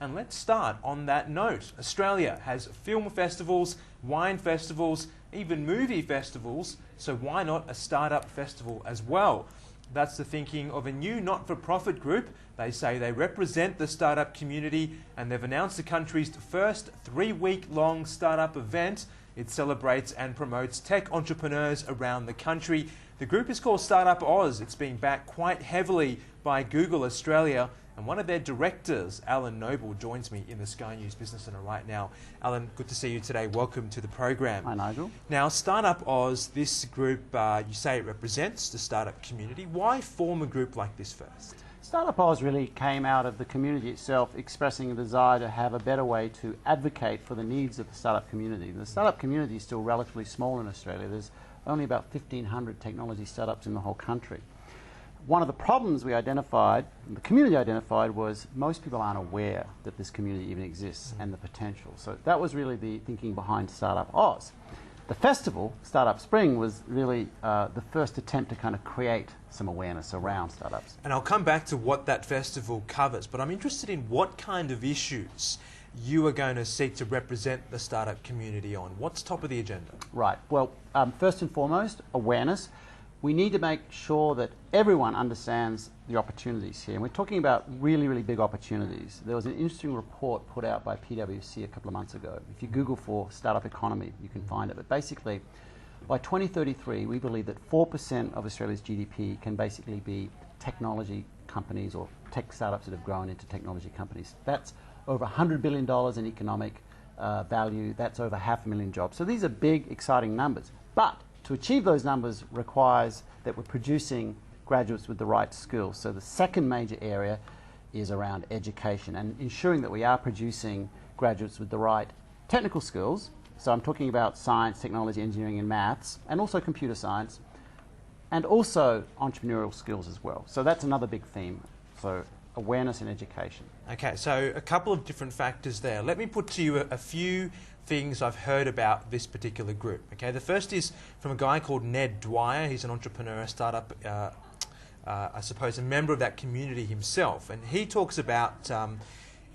And let's start on that note. Australia has film festivals, wine festivals, even movie festivals, so why not a startup festival as well? That's the thinking of a new not-for-profit group. They say they represent the startup community, and they've announced the country's first 3-week-long startup event. It celebrates and promotes tech entrepreneurs around the country. The group is called StartupAUS. It's being backed quite heavily by Google Australia, and one of their directors, Alan Noble, joins me in the Sky News Business Centre right now. Alan, good to see you today. Welcome to the program. Hi, Nigel. Now, StartupAUS, this group, you say it represents the startup community. Why form a group like this first? StartupAUS really came out of the community itself expressing a desire to have a better way to advocate for the needs of the startup community. The startup community is still relatively small in Australia. There's only about 1,500 technology startups in the whole country. One of the problems we identified, the community identified, was most people aren't aware that this community even exists and the potential. So that was really the thinking behind StartupAUS. The festival, Startup Spring, was really the first attempt to kind of create some awareness around startups. And I'll come back to what that festival covers, but I'm interested in what kind of issues you are going to seek to represent the startup community on. What's top of the agenda? Right. Well, first and foremost, awareness. We need to make sure that everyone understands the opportunities here. And we're talking about really, really big opportunities. There was an interesting report put out by PwC a couple of months ago. If you Google for startup economy, you can find it. But basically, by 2033, we believe that 4% of Australia's GDP can basically be technology companies or tech startups that have grown into technology companies. That's over $100 billion in economic value. That's over 500,000 jobs. So these are big, exciting numbers. But to achieve those numbers requires that we're producing graduates with the right skills. So the second major area is around education and ensuring that we are producing graduates with the right technical skills. So I'm talking about science, technology, engineering and maths, and also computer science, and also entrepreneurial skills as well. So that's another big theme. So awareness and education. Okay, so a couple of different factors there. Let me put to you a few things I've heard about this particular group. Okay, the first is from a guy called Ned Dwyer. He's an entrepreneur, a startup, I suppose, a member of that community himself. And he talks about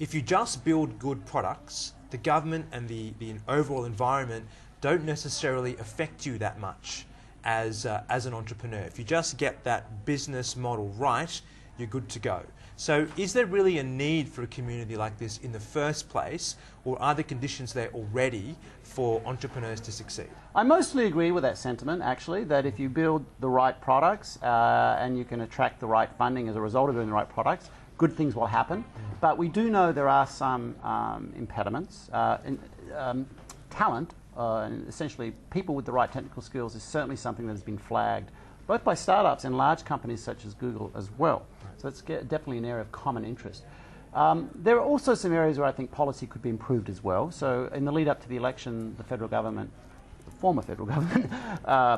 if you just build good products, the government and the overall environment don't necessarily affect you that much as an entrepreneur. If you just get that business model right, you're good to go. So is there really a need for a community like this in the first place, or are the conditions there already for entrepreneurs to succeed? I mostly agree with that sentiment, actually, that if you build the right products and you can attract the right funding as a result of doing the right products, good things will happen. But we do know there are some impediments. Talent, and essentially people with the right technical skills, is certainly something that has been flagged both by startups and large companies such as Google as well. So it's definitely an area of common interest. There are also some areas where I think policy could be improved as well. So in the lead up to the election, the federal government, the former federal government,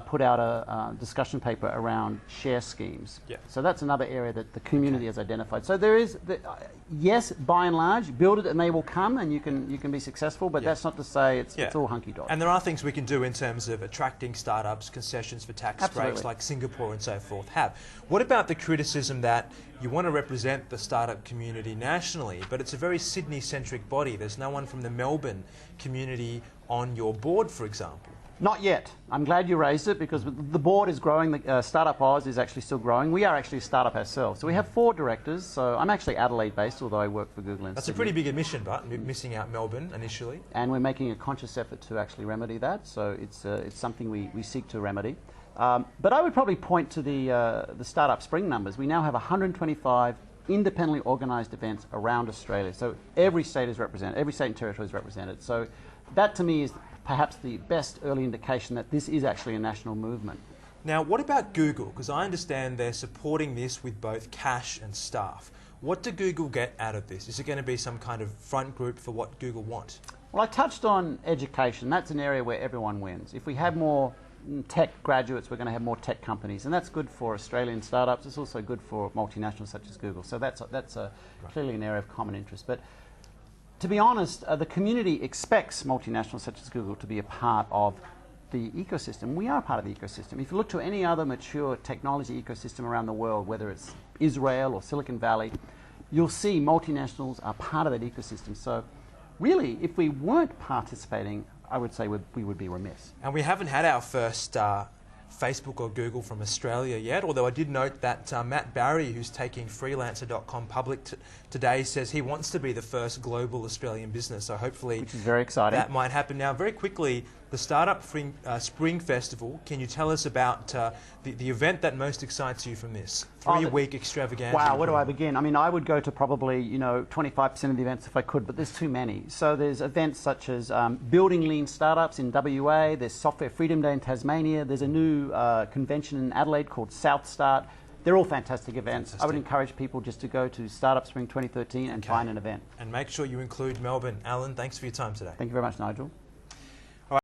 put out a discussion paper around share schemes. Yeah. So that's another area that the community has identified. So there is, yes, by and large, build it and they will come and you can be successful, but that's not to say it's all hunky-dory. And there are things we can do in terms of attracting startups, concessions for tax breaks like Singapore and so forth have. What about the criticism that you want to represent the startup community nationally, but it's a very Sydney-centric body? There's no one from the Melbourne community on your board, for example. Not yet. I'm glad you raised it because the board is growing. The StartupAUS is actually still growing. We are actually a startup ourselves. So we have 4 directors. So I'm actually Adelaide-based, although I work for Google in That's Sydney. a pretty big admission, but missing out Melbourne initially. And we're making a conscious effort to actually remedy that. So it's something we seek to remedy. But I would probably point to the Startup Spring numbers. We now have 125 independently organised events around Australia. So every state is represented. Every state and territory is represented. So that to me is perhaps the best early indication that this is actually a national movement. Now, what about Google? Because I understand they're supporting this with both cash and staff. What do Google get out of this? Is it going to be some kind of front group for what Google want? Well, I touched on education. That's an area where everyone wins. If we have more tech graduates, we're going to have more tech companies, and that's good for Australian startups. It's also good for multinationals such as Google. So that's clearly an area of common interest. But to be honest, the community expects multinationals such as Google to be a part of the ecosystem. We are part of the ecosystem. If you look to any other mature technology ecosystem around the world, whether it's Israel or Silicon Valley, you'll see multinationals are part of that ecosystem. So really, if we weren't participating, I would say we would be remiss. And we haven't had our first Facebook or Google from Australia yet, although I did note that Matt Barry, who's taking freelancer.com public today, says he wants to be the first global Australian business. So hopefully, which is very exciting, that might happen. Now, very quickly, the Startup Spring Festival, can you tell us about the event that most excites you from this 3-week extravaganza? Wow, where do I begin? I mean, I would go to probably 25% of the events if I could, but there's too many. So there's events such as Building Lean Startups in WA, there's Software Freedom Day in Tasmania, there's a new convention in Adelaide called South Start. They're all fantastic events. Fantastic. I would encourage people just to go to Startup Spring 2013 and find an event. And make sure you include Melbourne. Alan, thanks for your time today. Thank you very much, Nigel.